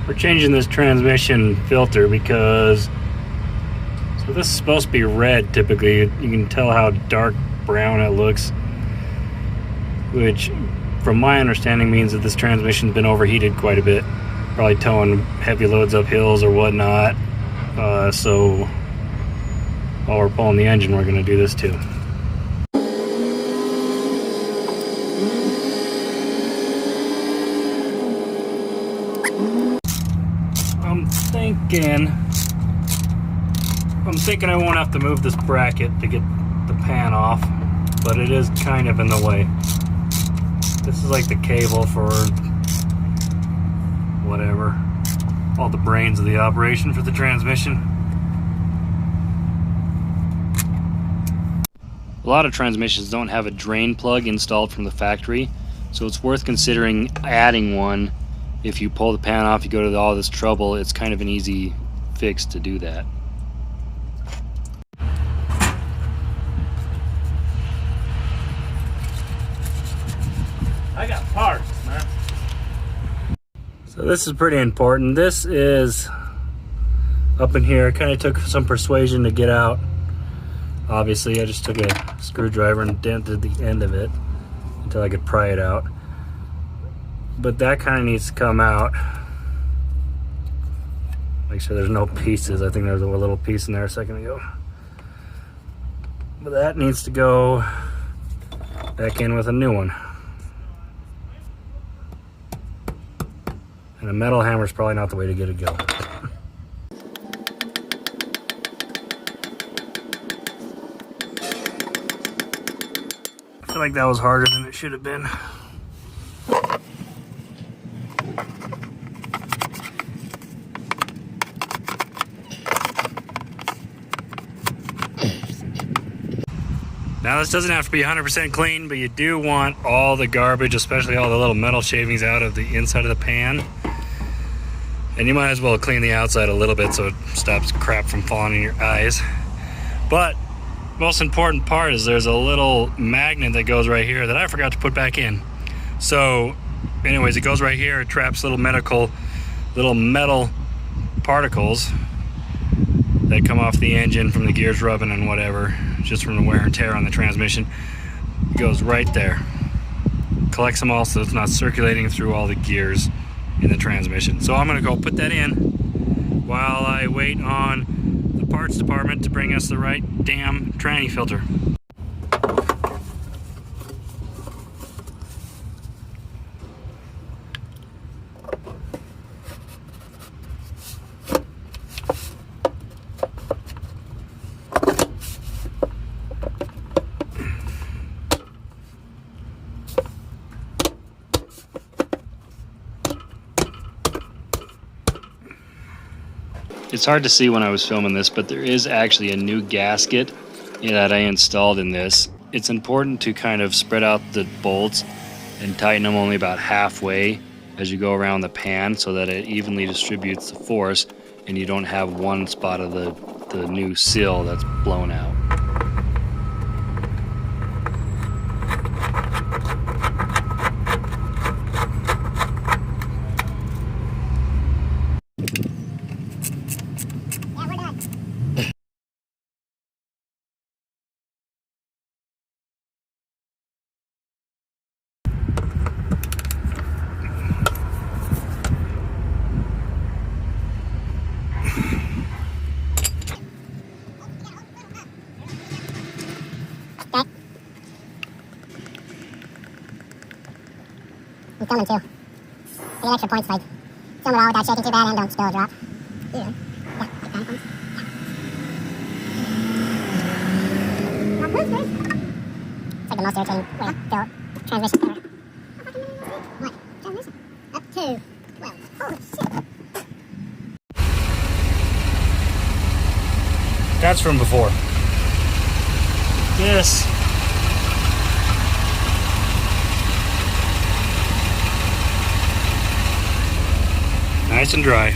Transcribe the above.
We're changing this transmission filter because, so this is supposed to be red typically. You can tell how dark brown it looks, which from my understanding means that this transmission's been overheated quite a bit, probably towing heavy loads up hills or whatnot. So while we're pulling the engine, we're going to do this too. I'm thinking I won't have to move this bracket to get the pan off, but it is kind of in the way. This is like the cable for whatever, all the brains of the operation for the transmission. A lot of transmissions don't have a drain plug installed from the factory, so it's worth considering adding one. If you pull the pan off, you go to all this trouble, it's kind of an easy fix to do that. I got parts, man. So this is pretty important. This is up in here. It kind of took some persuasion to get out. Obviously, I just took a screwdriver and dented the end of it until I could pry it out. But that kind of needs to come out. Make sure there's no pieces. I think there was a little piece in there a second ago. But that needs to go back in with a new one. And a metal hammer is probably not the way to get it going. I feel like that was harder than it should have been. Now this doesn't have to be 100% clean, but you do want all the garbage, especially all the little metal shavings, out of the inside of the pan. And you might as well clean the outside a little bit so it stops crap from falling in your eyes. But most important part is there's a little magnet that goes right here that I forgot to put back in. So anyways, it goes right here. It traps little metal particles that come off the engine from the gears rubbing and whatever, just from the wear and tear on the transmission. It goes right there. Collects them all so it's not circulating through all the gears in the transmission. So I'm gonna go put that in while I wait on the parts department to bring us the right damn tranny filter. It's hard to see when I was filming this, but there is actually a new gasket that I installed in this. It's important to kind of spread out the bolts and tighten them only about halfway as you go around the pan so that it evenly distributes the force and you don't have one spot of the new seal that's blown out. I'm filming too. The extra points, like, film it all without shaking too bad and don't spill a drop. Yeah. Yeah, like that points. Yeah. Now, who's this? It's like the most irritating way to fill transmission ever. What? Transmission? Up to 12. Holy shit. That's from before. Yes. Nice and dry.